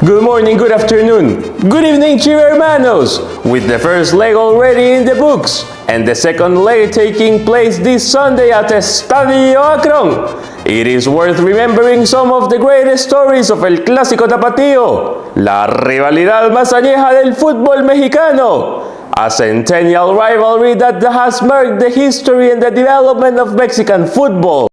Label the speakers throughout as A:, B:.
A: Good morning, good afternoon, good evening, Chivas hermanos! With the first leg already in the books, and the second leg taking place this Sunday at Estadio AKRON, it is worth remembering some of the greatest stories of el Clásico Tapatío, la rivalidad más añeja del fútbol mexicano, a centennial rivalry that has marked the history and the development of Mexican football.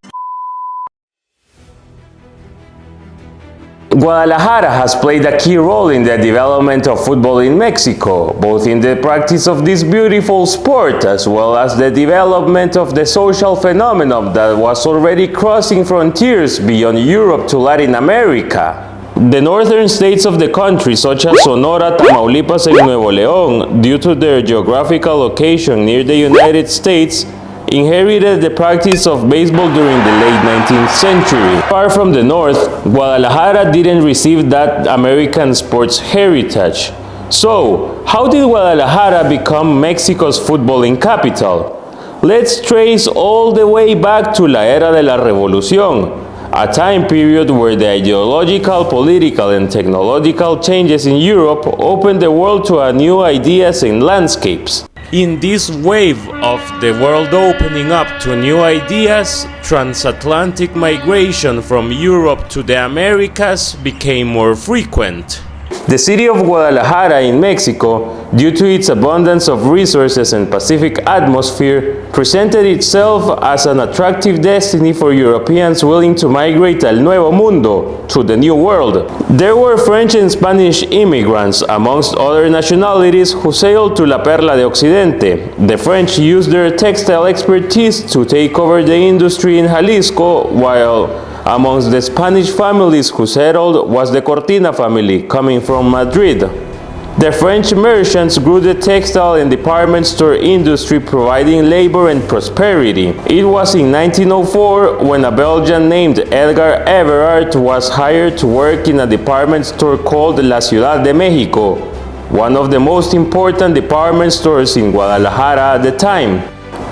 A: Guadalajara has played a key role in the development of football in Mexico, both in the practice of this beautiful sport as well as the development of the social phenomenon that was already crossing frontiers beyond Europe to Latin America. The northern states of the country, such as Sonora, Tamaulipas, and Nuevo León, due to their geographical location near the United States, inherited the practice of baseball during the late 19th century. Far from the north, Guadalajara didn't receive that American sports heritage. So, how did Guadalajara become Mexico's footballing capital? Let's trace all the way back to la era de la Revolución, a time period where the ideological, political, and technological changes in Europe opened the world to new ideas and landscapes. In this wave of the world opening up to new ideas, transatlantic migration from Europe to the Americas became more frequent. The city of Guadalajara in Mexico, due to its abundance of resources and Pacific atmosphere, presented itself as an attractive destiny for Europeans willing to migrate al Nuevo Mundo, to the New World. There were French and Spanish immigrants, amongst other nationalities, who sailed to La Perla de Occidente. The French used their textile expertise to take over the industry in Jalisco, while amongst the Spanish families who settled was the Cortina family, coming from Madrid. The French merchants grew the textile and department store industry, providing labor and prosperity. It was in 1904 when a Belgian named Edgar Everard was hired to work in a department store called La Ciudad de México, one of the most important department stores in Guadalajara at the time.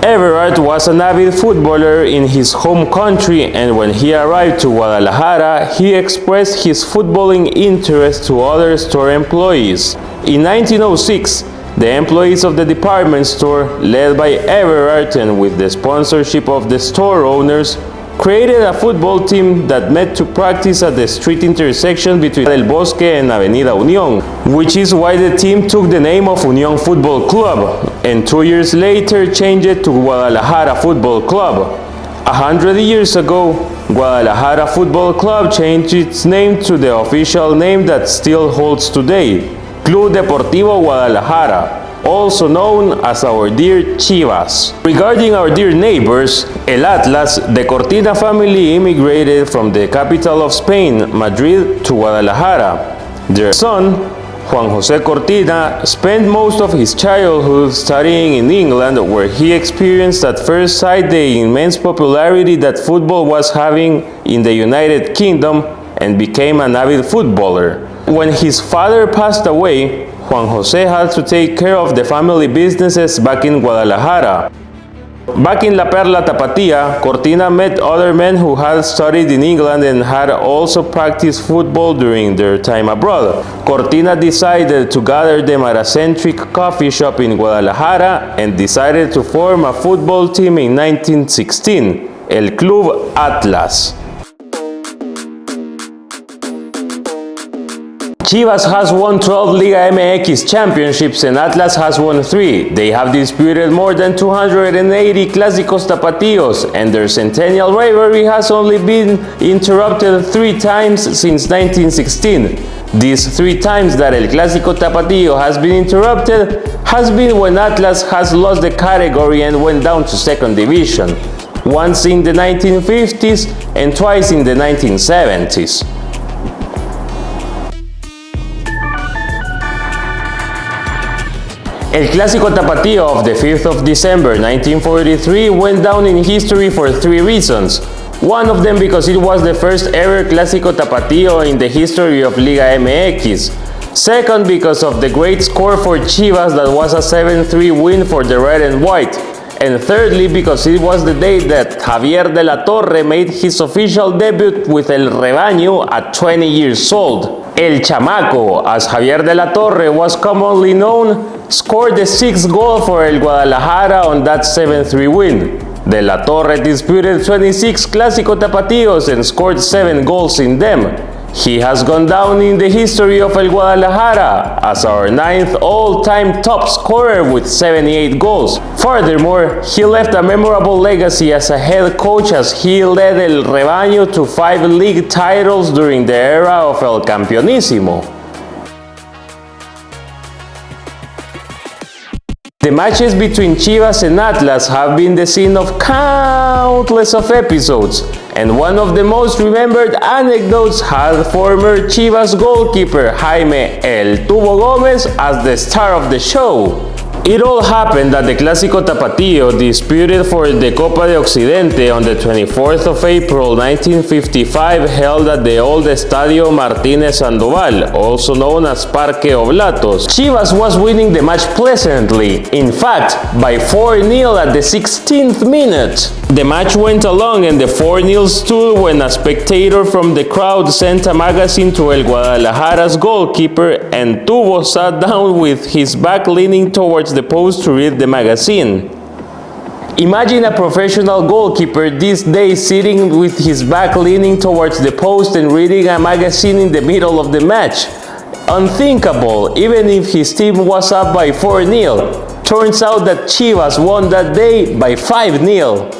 A: Everard was an avid footballer in his home country, and when he arrived to Guadalajara, he expressed his footballing interest to other store employees. In 1906, the employees of the department store, led by Everard and with the sponsorship of the store owners, created a football team that met to practice at the street intersection between El Bosque and Avenida Unión, which is why the team took the name of Unión Football Club, and 2 years later changed it to Guadalajara Football Club. 100 years ago, Guadalajara Football Club changed its name to the official name that still holds today, Club Deportivo Guadalajara, also known as our dear Chivas. Regarding our dear neighbors, El Atlas, the Cortina family immigrated from the capital of Spain, Madrid, to Guadalajara. Their son, Juan José Cortina, spent most of his childhood studying in England, where he experienced at first sight the immense popularity that football was having in the United Kingdom, and became an avid footballer. When his father passed away, Juan José had to take care of the family businesses back in Guadalajara. Back in La Perla Tapatía, Cortina met other men who had studied in England and had also practiced football during their time abroad. Cortina decided to gather them at a centric coffee shop in Guadalajara and decided to form a football team in 1916, El Club Atlas. Chivas has won 12 Liga MX championships and Atlas has won 3. They have disputed more than 280 Clásicos Tapatíos, and their centennial rivalry has only been interrupted 3 times since 1916. These 3 times that el Clásico Tapatío has been interrupted has been when Atlas has lost the category and went down to second division, once in the 1950s and twice in the 1970s. El Clásico Tapatío of the 5th of December 1943 went down in history for 3 reasons. One of them because it was the first ever Clásico Tapatío in the history of Liga MX. Second, because of the great score for Chivas that was a 7-3 win for the red and white. And thirdly, because it was the day that Javier de la Torre made his official debut with El Rebaño at 20 years old. El Chamaco, as Javier de la Torre was commonly known, scored the 6th goal for El Guadalajara on that 7-3 win. De la Torre disputed 26 Clásico Tapatíos and scored 7 goals in them. He has gone down in the history of El Guadalajara as our 9th all-time top scorer with 78 goals. Furthermore, he left a memorable legacy as a head coach as he led El Rebaño to 5 league titles during the era of El Campeonísimo. The matches between Chivas and Atlas have been the scene of countless of episodes, and one of the most remembered anecdotes had former Chivas goalkeeper Jaime El Tubo Gomez as the star of the show. It all happened at the Clásico Tapatío disputed for the Copa de Occidente on the 24th of April 1955, held at the old Estadio Martínez Sandoval, also known as Parque Oblatos. Chivas was winning the match pleasantly, in fact, by 4-0 at the 16th minute. The match went along and the 4-0 stood when a spectator from the crowd sent a magazine to El Guadalajara's goalkeeper, and Tubo sat down with his back leaning towards the post to read the magazine. Imagine a professional goalkeeper these days sitting with his back leaning towards the post and reading a magazine in the middle of the match. Unthinkable, even if his team was up by 4-0. Turns out that Chivas won that day by 5-0.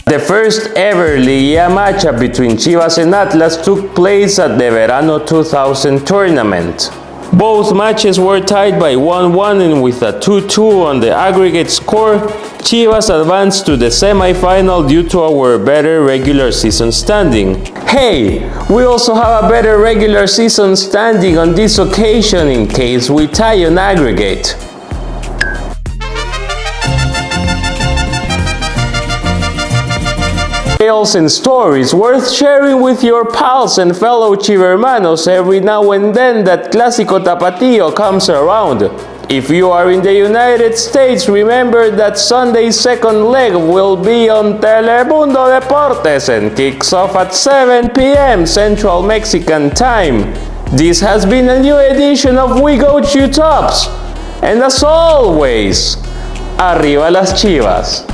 A: The first ever Liguilla matchup between Chivas and Atlas took place at the Verano 2000 tournament. Both matches were tied by 1-1, and with a 2-2 on the aggregate score, Chivas advanced to the semi-final due to our better regular season standing. Hey, we also have a better regular season standing on this occasion in case we tie on aggregate. Tales and stories worth sharing with your pals and fellow Chivermanos every now and then that Clásico Tapatío comes around. If you are in the United States, remember that Sunday's second leg will be on Telemundo Deportes and kicks off at 7 p.m. Central Mexican Time. This has been a new edition of We Go Chew Tops. And as always, arriba las Chivas.